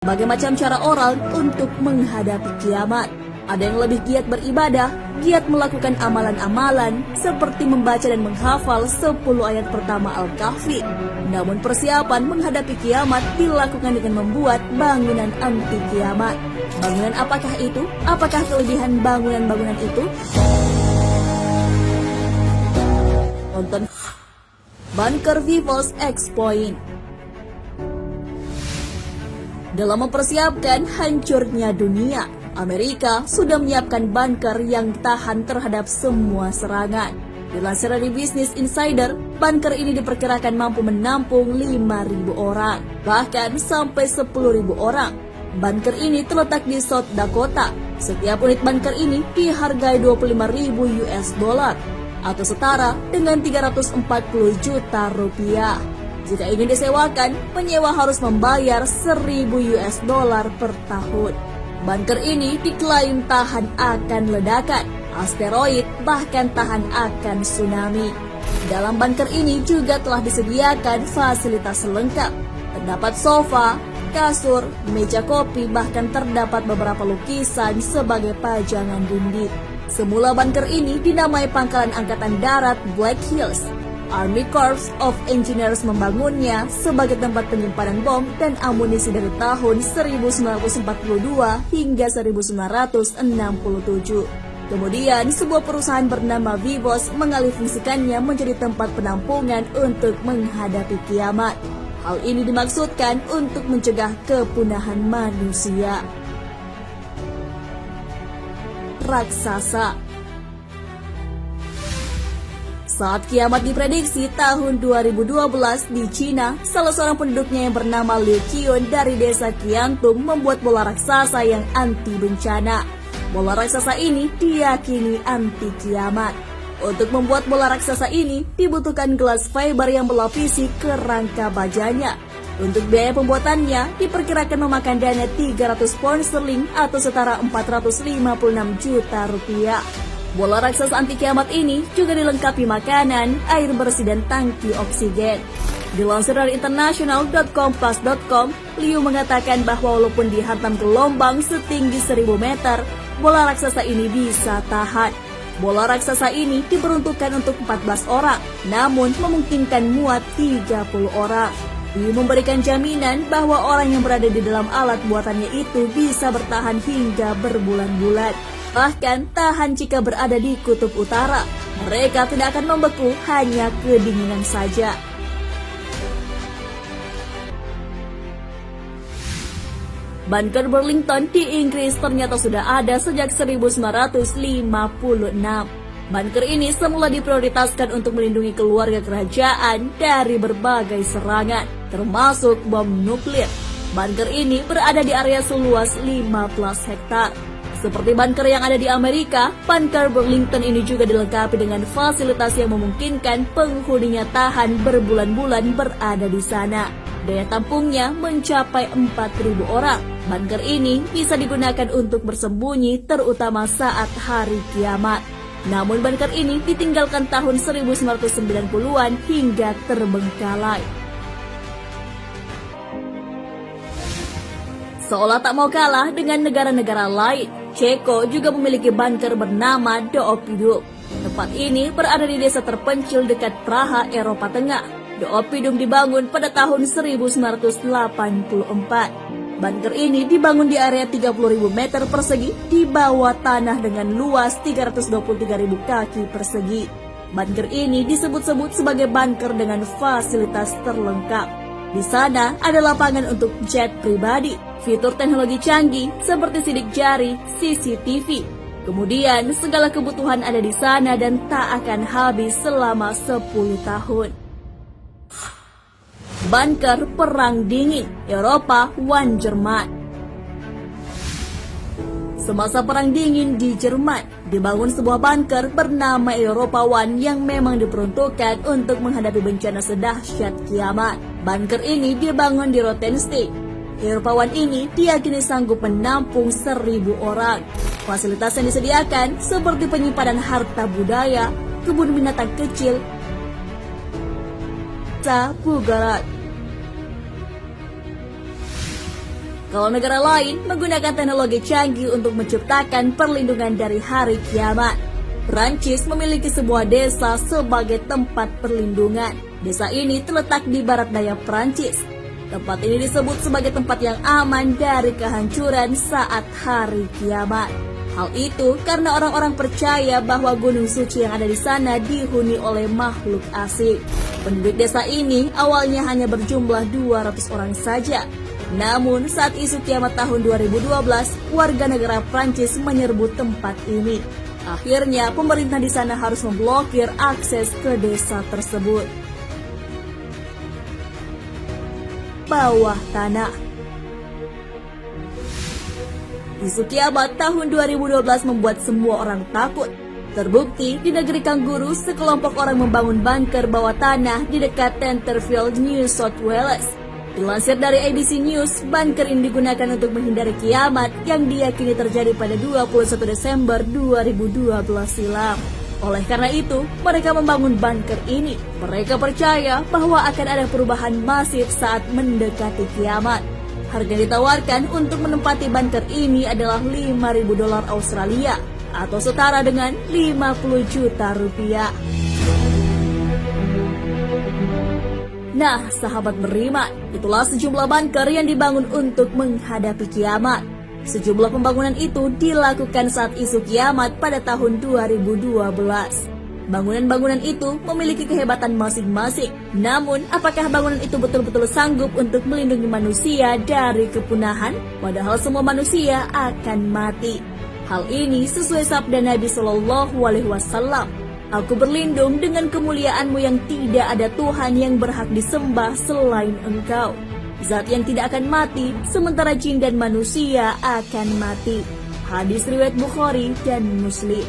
Berbagai macam cara orang untuk menghadapi kiamat. Ada yang lebih giat beribadah, giat melakukan amalan-amalan seperti membaca dan menghafal 10 ayat pertama Al-Kahfi. Namun persiapan menghadapi kiamat dilakukan dengan membuat bangunan anti kiamat. Bangunan apakah itu? Apakah kelebihan bangunan-bangunan itu? Tonton Bunker Vivos X Point. Dalam mempersiapkan hancurnya dunia, Amerika sudah menyiapkan bunker yang tahan terhadap semua serangan. Dilansir dari Business Insider, bunker ini diperkirakan mampu menampung 5.000 orang, bahkan sampai 10.000 orang. Bunker ini terletak di South Dakota. Setiap unit bunker ini dihargai 25.000 US dollar atau setara dengan 340 juta rupiah. Jika ingin disewakan, penyewa harus membayar 1.000 US dollar per tahun. Bunker ini diklaim tahan akan ledakan, asteroid, bahkan tahan akan tsunami. Dalam bunker ini juga telah disediakan fasilitas lengkap. Terdapat sofa, kasur, meja kopi, bahkan terdapat beberapa lukisan sebagai pajangan dinding. Semula bunker ini dinamai Pangkalan Angkatan Darat Black Hills. Army Corps of Engineers membangunnya sebagai tempat penyimpanan bom dan amunisi dari tahun 1942 hingga 1967. Kemudian, sebuah perusahaan bernama Vivos mengalihfungsikannya menjadi tempat penampungan untuk menghadapi kiamat. Hal ini dimaksudkan untuk mencegah kepunahan manusia. Raksasa. Saat kiamat diprediksi tahun 2012 di Cina, salah seorang penduduknya yang bernama Liu Qiun dari desa Qiantung membuat bola raksasa yang anti bencana. Bola raksasa ini diyakini anti kiamat. Untuk membuat bola raksasa ini dibutuhkan gelas fiber yang melapisi kerangka bajanya. Untuk biaya pembuatannya diperkirakan memakan dana 300 pound sterling atau setara 456 juta rupiah. Bola raksasa anti kiamat ini juga dilengkapi makanan, air bersih, dan tangki oksigen. Dilansir dari international.com+.com, Liu mengatakan bahwa walaupun dihantam gelombang setinggi 1.000 meter, bola raksasa ini bisa tahan. Bola raksasa ini diperuntukkan untuk 14 orang, namun memungkinkan muat 30 orang. Liu memberikan jaminan bahwa orang yang berada di dalam alat buatannya itu bisa bertahan hingga berbulan-bulan. Bahkan tahan jika berada di kutub utara. Mereka tidak akan membeku, hanya kedinginan saja. Bunker Burlington di Inggris ternyata sudah ada sejak 1956. Bunker ini semula diprioritaskan untuk melindungi keluarga kerajaan dari berbagai serangan, termasuk bom nuklir. Bunker ini berada di area seluas 15 hektar. Seperti bunker yang ada di Amerika, bunker Burlington ini juga dilengkapi dengan fasilitas yang memungkinkan penghuninya tahan berbulan-bulan berada di sana. Daya tampungnya mencapai 4.000 orang. Bunker ini bisa digunakan untuk bersembunyi terutama saat hari kiamat. Namun bunker ini ditinggalkan tahun 1990-an hingga terbengkalai. Seolah tak mau kalah dengan negara-negara lain, Ceko juga memiliki bunker bernama The Oppidum. Tempat ini berada di desa terpencil dekat Praha, Eropa Tengah. The Oppidum dibangun pada tahun 1984. Bunker ini dibangun di area 30.000 meter persegi di bawah tanah dengan luas 323.000 kaki persegi. Bunker ini disebut-sebut sebagai bunker dengan fasilitas terlengkap. Di sana ada lapangan untuk jet pribadi, fitur teknologi canggih seperti sidik jari, CCTV. Kemudian segala kebutuhan ada di sana dan tak akan habis selama 10 tahun. Bunker Perang Dingin, Eropa One Jerman. Semasa Perang Dingin di Jerman, dibangun sebuah bunker bernama Eropa One yang memang diperuntukkan untuk menghadapi bencana sedahsyat kiamat. Bunker ini dibangun di Rothenstein. Eropa One ini diyakini sanggup menampung 1.000 orang. Fasilitas yang disediakan seperti penyimpanan harta budaya, kebun binatang kecil, Bugarat. Kalau negara lain menggunakan teknologi canggih untuk menciptakan perlindungan dari hari kiamat, Prancis memiliki sebuah desa sebagai tempat perlindungan. Desa ini terletak di barat daya Prancis. Tempat ini disebut sebagai tempat yang aman dari kehancuran saat hari kiamat. Hal itu karena orang-orang percaya bahwa gunung suci yang ada di sana dihuni oleh makhluk asing. Penduduk desa ini awalnya hanya berjumlah 200 orang saja. Namun saat isu kiamat tahun 2012, warga negara Prancis menyerbu tempat ini. Akhirnya pemerintah di sana harus memblokir akses ke desa tersebut. Bawah tanah. Isu kiamat tahun 2012 membuat semua orang takut. Terbukti di negeri kanguru, sekelompok orang membangun bunker bawah tanah di dekat Tenterfield, New South Wales. Dilansir dari ABC News, bunker ini digunakan untuk menghindari kiamat yang diyakini terjadi pada 21 Desember 2012 silam. Oleh karena itu, mereka membangun bunker ini. Mereka percaya bahwa akan ada perubahan masif saat mendekati kiamat. Harga yang ditawarkan untuk menempati bunker ini adalah $5.000 Australia atau setara dengan 50 juta rupiah. Nah, sahabat beriman, itulah sejumlah bunker yang dibangun untuk menghadapi kiamat. Sejumlah pembangunan itu dilakukan saat isu kiamat pada tahun 2012. Bangunan-bangunan itu memiliki kehebatan masing-masing. Namun, apakah bangunan itu betul-betul sanggup untuk melindungi manusia dari kepunahan? Padahal semua manusia akan mati. Hal ini sesuai sabda Nabi SAW. Aku berlindung dengan kemuliaanmu yang tidak ada Tuhan yang berhak disembah selain engkau. Zat yang tidak akan mati, sementara jin dan manusia akan mati. Hadis riwayat Bukhari dan Muslim.